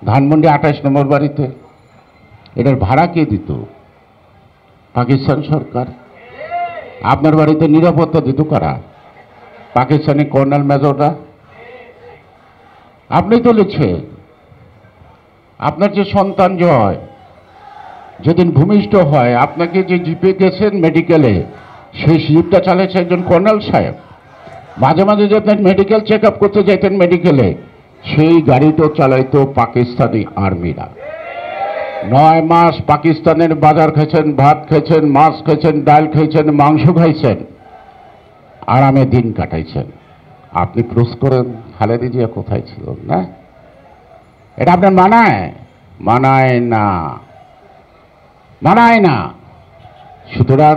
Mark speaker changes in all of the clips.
Speaker 1: ধানমন্ডি 28 নম্বর বাড়িতে এটার ভাড়া কে দিত? পাকিস্তান সরকার। আপনার বাড়িতে নিরাপত্তা দিত কারা? পাকিস্তানি কর্নেল মেজররা। আপনি তো লিখছেন আপনার যে সন্তান জয় যেদিন ভূমিষ্ঠ হয় আপনাকে যে জিপে গেছেন মেডিকেলে, সেই জিপটা চালাচ্ছে একজন কর্নেল সাহেব। মাঝে মাঝে যে আপনার মেডিকেল চেক আপ করতে যেতেন মেডিকেলে, সেই গাড়িটাও চালাইতো পাকিস্তানি আর্মিরা। 9 মাস পাকিস্তানের বাজার খেয়েছেন, ভাত খেয়েছেন, মাছ খেয়েছেন, ডাল খেয়েছেন, মাংস খাইছেন, আরামে দিন কাটাইছেন। আপনি ক্রস করেন খালেদা জিয়া কোথায় ছিল না? এটা আপনার মানায়? মানায় না, মানায় না। সুতরাং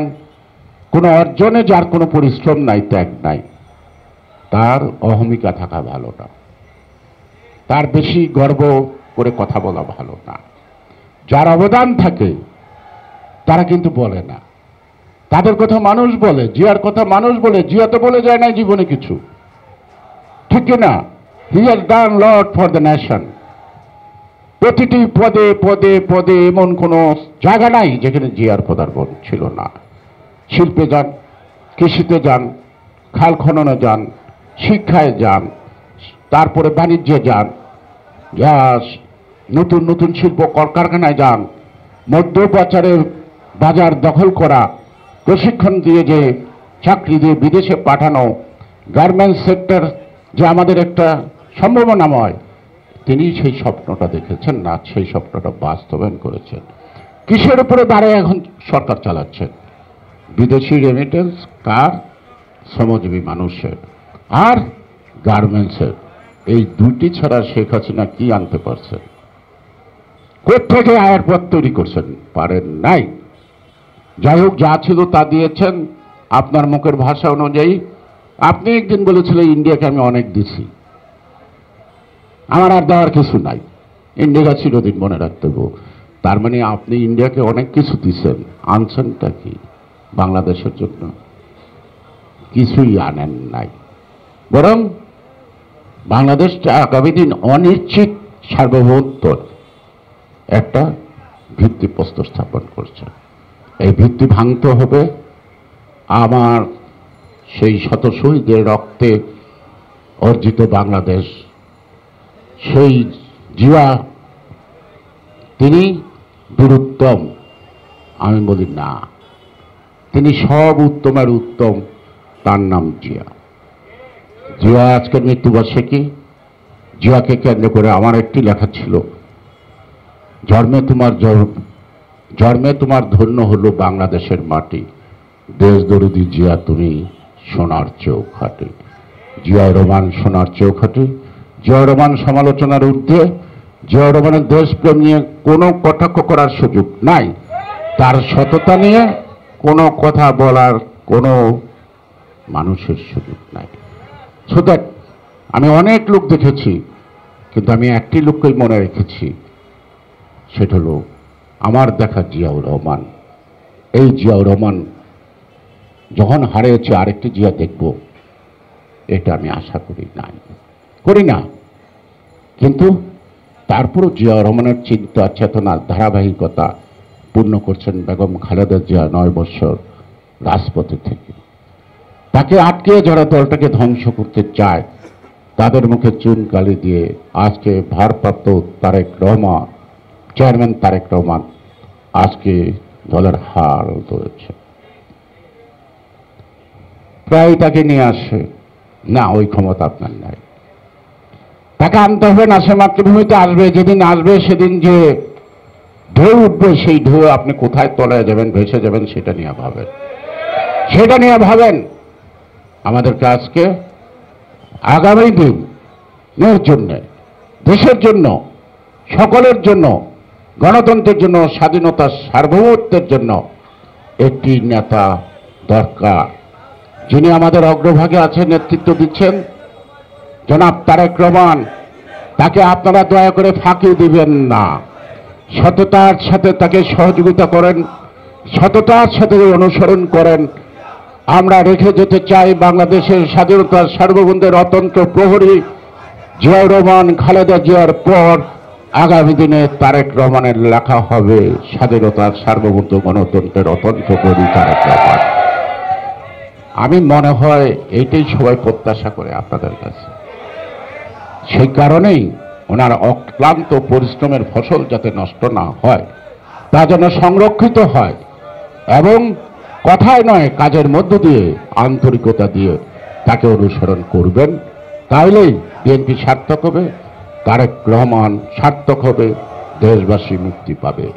Speaker 1: কোনো অর্জনে যার কোনো পরিশ্রম নাই, ত্যাগ নাই, তার অহমিকা থাকা ভালো না, তার বেশি গর্ব করে কথা বলা ভালো না। যার অবদান থাকে তারা কিন্তু বলে না, তাদের কথা মানুষ বলে। জিয়ার কথা মানুষ বলে, জিয়া তো বলে যায় না জীবনে কিছু, ঠিক না? He has done lot for the nation. প্রতিটি পদে পদে পদে এমন কোনো জায়গা নাই যেখানে জিয়ার পদার্পণ ছিল না। শিল্পে যান, কৃষিতে যান, খাল খননে যান, শিক্ষায় যান, তারপরে বাণিজ্যে যান, নতুন নতুন শিল্প কলকারখানায় যান, মধ্যপ্রাচ্যে বাজার দখল করা, প্রশিক্ষণ দিয়ে যে চাকরি দিয়ে বিদেশে পাঠানো, গার্মেন্টস সেক্টর যে আমাদের একটা সম্ভাবনাময়, তিনি সেই স্বপ্নটা দেখেছেন না, সেই স্বপ্নটা বাস্তবায়ন করেছেন। কিসের উপরে দাঁড়িয়ে এখন সরকার চালাচ্ছেন? বিদেশি রেমিটেন্স কার? শ্রমজীবী মানুষের আর গার্মেন্টসের। এই দুটি ছাড়া শেখ হাসিনা কি আনতে পারছেন? কোত্থেকে আয়ের পথ তৈরি করছেন? পারেন নাই। যাই হোক, যা ছিল তা দিয়েছেন আপনার মুখের ভাষা অনুযায়ী। আপনি একদিন বলেছিলেন ইন্ডিয়াকে আমি অনেক দিছি, আমার আর দেওয়ার কিছু নাই, ইন্ডিয়া চিরদিন মনে রাখতে হবে। তার মানে আপনি ইন্ডিয়াকে অনেক কিছু দিচ্ছেন, আনছেনটা কি বাংলাদেশের জন্য? কিছুই আনেন নাই, বরং বাংলাদেশ আগামী দিন অনিশ্চিত সার্বভৌমত্বর একটা ভিত্তিপ্রস্তর স্থাপন করছে। এই ভিত্তি ভাঙতে হবে। আমার সেই শত শহীদের রক্তে অর্জিত বাংলাদেশ, সেই জিয়া তিনি বীরুত্তম, আমি বলি না, তিনি সব উত্তমের উত্তম, তার নাম জিয়া। জিয়া আজকের মৃত্যুবার্ষিকী। জিয়াকে কেন্দ্র করে আমার একটি লেখা ছিল, জন্মে তোমার ধন্য হলো বাংলাদেশের মাটি, দেশ দরদি জিয়া তুমি সোনার চৌখাটে। জিয়া রহমান সোনার চৌখাটে। জিয়া রহমান সমালোচনার ঊর্ধ্বে। জিয়া রহমানের দেশপ্রেম নিয়ে কোনো কটাক্ষ করার সুযোগ নাই, তার সততা নিয়ে কোনো কথা বলার কোনো মানুষের সুযোগ নাই। সো দ্যাট আমি অনেক লোক দেখেছি, কিন্তু আমি একটি লোককেই মনে রেখেছি, সেটা হলো আমার দেখা জিয়াউর রহমান। এই জিয়াউর রহমান যখন হারিয়েছে আরেকটি জিয়া দেখব, এটা আমি আশা করি না। কিন্তু তারপরও জিয়াউর রহমানের চিন্তা চেতনার ধারাবাহিকতা পূর্ণ করছেন বেগম খালেদা জিয়া 9 বছর রাজপথে থেকে। তাকে আটকে যারা দলটাকে ধ্বংস করতে চায়, তাদের মুখে চুন কালি দিয়ে আজকে ভারপ্রাপ্ত চেয়ারম্যান তারেক রহমান আজকে দলের হাল ধরেছে। প্রায় তাকে নিয়ে আসে না, ওই ক্ষমতা আপনার নাই। তাকে আনতে হবে না, সে মাতৃভূমিতে আসবে। যেদিন আসবে সেদিন যে ঢেউ উঠবে, সেই ঢেউ আপনি কোথায় তলায় যাবেন, ভেসে যাবেন, সেটা নিয়ে ভাবেন। আমাদেরকে আজকে আগামী দিনের জন্য, দেশের জন্য, সকলের জন্য, গণতন্ত্রের জন্য, স্বাধীনতা সার্বভৌমত্বের জন্য একটি নেতা দরকার, যিনি আমাদের অগ্রভাগে আছেন, নেতৃত্ব দিচ্ছেন, জনাব তারেক রহমান। তাকে আপনারা দয়া করে ফাঁকি দিবেন না, সততার সাথে তাকে সহযোগিতা করেন, সততার সাথে অনুসরণ করেন। আমরা রেখে যেতে চাই বাংলাদেশের স্বাধীনতার সার্বভৌমত্বের অতন্ত্র প্রহরী জিয়াউর রহমান, খালেদা জিয়ার পর আগামী দিনে তারেক রহমানের লেখা হবে স্বাধীনতার সার্বভৌমত্ব গণতন্ত্রের অতন্ত্র করি তারেক রহমান। আমি মনে হয় এইটাই সবাই প্রত্যাশা করে আপনাদের কাছে। সেই কারণেই ওনার অক্লান্ত পরিশ্রমের ফসল যাতে নষ্ট না হয়, তা যেন সংরক্ষিত হয় এবং কথায় নয় কাজের মধ্য দিয়ে আন্তরিকতা দিয়ে তাকে অনুসরণ করবেন। তাহলেই বিএনপি সার্থক হবে, তারেক রহমান সার্থক হবে, দেশবাসী মুক্তি পাবে।